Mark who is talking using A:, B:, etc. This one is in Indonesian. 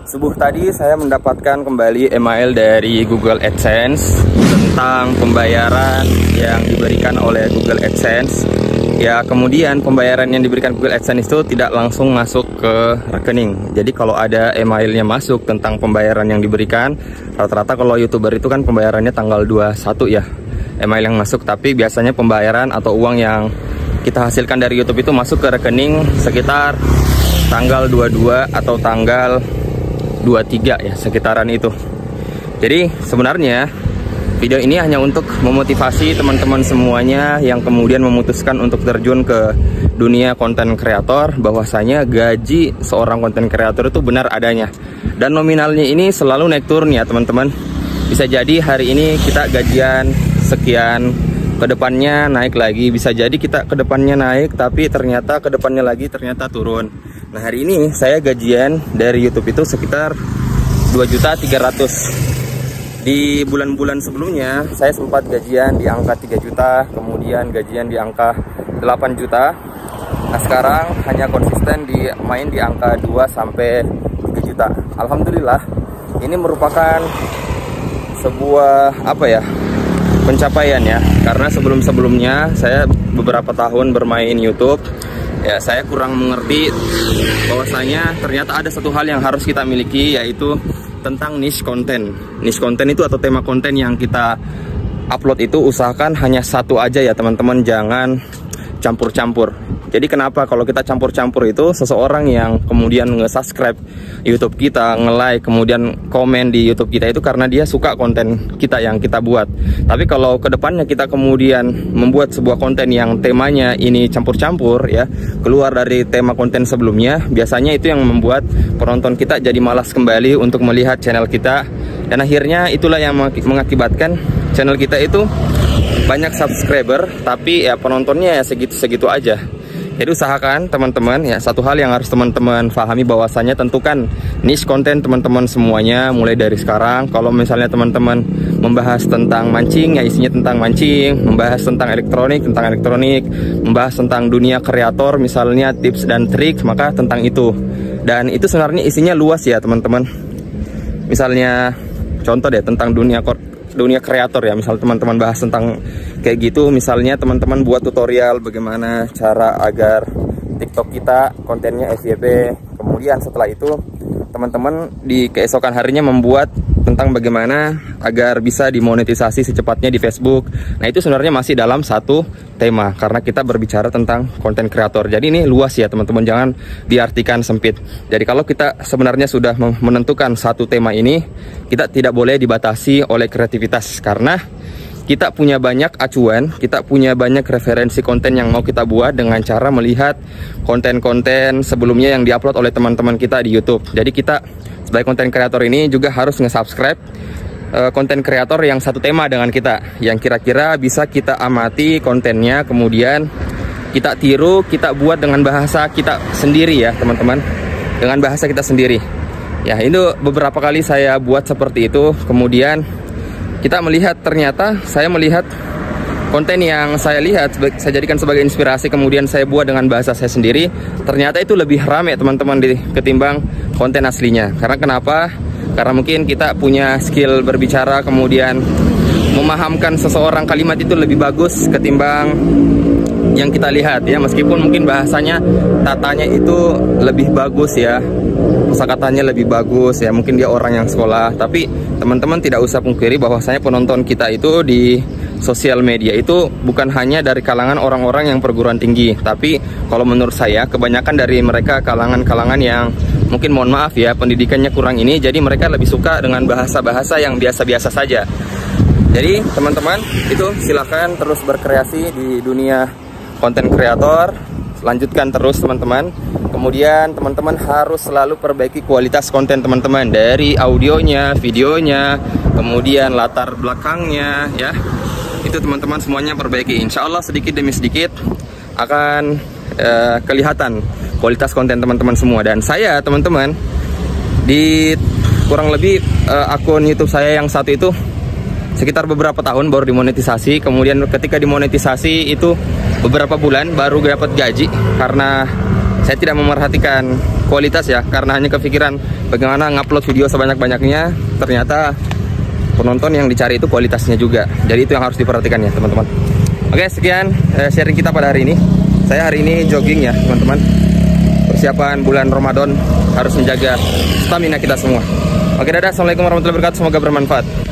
A: Subuh tadi saya mendapatkan kembali email dari Google AdSense tentang pembayaran yang diberikan oleh Google AdSense. Ya, kemudian pembayaran yang diberikan Google AdSense itu tidak langsung masuk ke rekening. Jadi kalau ada emailnya masuk tentang pembayaran yang diberikan, rata-rata kalau YouTuber itu kan pembayarannya tanggal 21 ya, email yang masuk. Tapi biasanya pembayaran atau uang yang kita hasilkan dari YouTube itu masuk ke rekening sekitar tanggal 22 atau tanggal 23 ya, sekitaran itu. Jadi sebenarnya video ini hanya untuk memotivasi teman-teman semuanya yang kemudian memutuskan untuk terjun ke dunia konten kreator, bahwasanya gaji seorang konten kreator itu benar adanya dan nominalnya ini selalu naik turun ya teman-teman. Bisa jadi hari ini kita gajian sekian, kedepannya naik lagi. Bisa jadi kita kedepannya naik tapi ternyata kedepannya lagi ternyata turun. Nah, hari ini saya gajian dari YouTube itu sekitar 2.300.000. Di bulan-bulan sebelumnya saya sempat gajian di angka 3 juta, kemudian gajian di angka 8 juta. Nah, sekarang hanya konsisten main di angka 2 sampai 3 juta. Alhamdulillah, ini merupakan sebuah pencapaian ya. Karena sebelum-sebelumnya saya beberapa tahun bermain YouTube, ya saya kurang mengerti bahwasanya ternyata ada satu hal yang harus kita miliki, yaitu tentang niche konten. Niche konten itu atau tema konten yang kita upload itu usahakan hanya satu aja ya teman-teman, jangan campur-campur. Jadi kenapa kalau kita campur-campur itu, seseorang yang kemudian nge-subscribe YouTube kita, nge-like, kemudian komen di YouTube kita itu karena dia suka konten kita yang kita buat. Tapi kalau kedepannya kita kemudian membuat sebuah konten yang temanya ini campur-campur ya, keluar dari tema konten sebelumnya, biasanya itu yang membuat penonton kita jadi malas kembali untuk melihat channel kita. Dan akhirnya itulah yang mengakibatkan channel kita itu banyak subscriber tapi ya penontonnya ya segitu-segitu aja. Jadi usahakan teman-teman ya, satu hal yang harus teman-teman pahami bahwasanya tentukan niche konten teman-teman semuanya mulai dari sekarang. Kalau misalnya teman-teman membahas tentang mancing ya isinya tentang mancing, membahas tentang elektronik, membahas tentang dunia kreator misalnya tips dan trik, maka tentang itu. Dan itu sebenarnya isinya luas ya teman-teman. Misalnya contoh deh tentang dunia kreator ya, misal teman-teman bahas tentang kayak gitu, misalnya teman-teman buat tutorial bagaimana cara agar TikTok kita kontennya FYP, kemudian setelah itu teman-teman di keesokan harinya membuat tentang bagaimana agar bisa dimonetisasi secepatnya di Facebook. Nah, itu sebenarnya masih dalam satu tema karena kita berbicara tentang konten kreator. Jadi ini luas ya teman-teman, jangan diartikan sempit. Jadi kalau kita sebenarnya sudah menentukan satu tema ini, kita tidak boleh dibatasi oleh kreativitas karena kita punya banyak acuan, kita punya banyak referensi konten yang mau kita buat dengan cara melihat konten-konten sebelumnya yang diupload oleh teman-teman kita di YouTube. Jadi kita sebagai konten kreator ini juga harus nge-subscribe konten kreator yang satu tema dengan kita, yang kira-kira bisa kita amati kontennya, kemudian kita tiru, kita buat dengan bahasa kita sendiri ya teman-teman, dengan bahasa kita sendiri. Ya, itu beberapa kali saya buat seperti itu, kemudian kita melihat ternyata saya melihat konten yang saya lihat saya jadikan sebagai inspirasi, kemudian saya buat dengan bahasa saya sendiri, ternyata itu lebih rame teman-teman ketimbang konten aslinya. Karena kenapa? Karena mungkin kita punya skill berbicara, kemudian memahamkan seseorang kalimat itu lebih bagus ketimbang yang kita lihat ya, meskipun mungkin bahasanya tatanya itu lebih bagus ya, kosakatanya lebih bagus ya, mungkin dia orang yang sekolah. Tapi teman-teman tidak usah pungkiri bahwasanya penonton kita itu di sosial media itu bukan hanya dari kalangan orang-orang yang perguruan tinggi, tapi kalau menurut saya kebanyakan dari mereka kalangan-kalangan yang mungkin mohon maaf ya pendidikannya kurang ini, jadi mereka lebih suka dengan bahasa-bahasa yang biasa-biasa saja. Jadi teman-teman itu silakan terus berkreasi di dunia konten kreator, lanjutkan terus teman-teman. Kemudian teman-teman harus selalu perbaiki kualitas konten teman-teman, dari audionya, videonya, kemudian latar belakangnya ya. Itu teman-teman semuanya perbaiki. Insya Allah sedikit demi sedikit akan kelihatan kualitas konten teman-teman semua. Dan saya teman-teman di kurang lebih akun YouTube saya yang satu itu sekitar beberapa tahun baru dimonetisasi. Kemudian ketika dimonetisasi itu beberapa bulan baru dapat gaji karena saya tidak memerhatikan kualitas ya, karena hanya kepikiran bagaimana ngupload video sebanyak-banyaknya, ternyata penonton yang dicari itu kualitasnya juga. Jadi itu yang harus diperhatikan ya teman-teman. Oke, sekian sharing kita pada hari ini. Saya hari ini jogging ya teman-teman. Persiapan bulan Ramadan, harus menjaga stamina kita semua. Oke, dadah. Assalamualaikum warahmatullahi wabarakatuh. Semoga bermanfaat.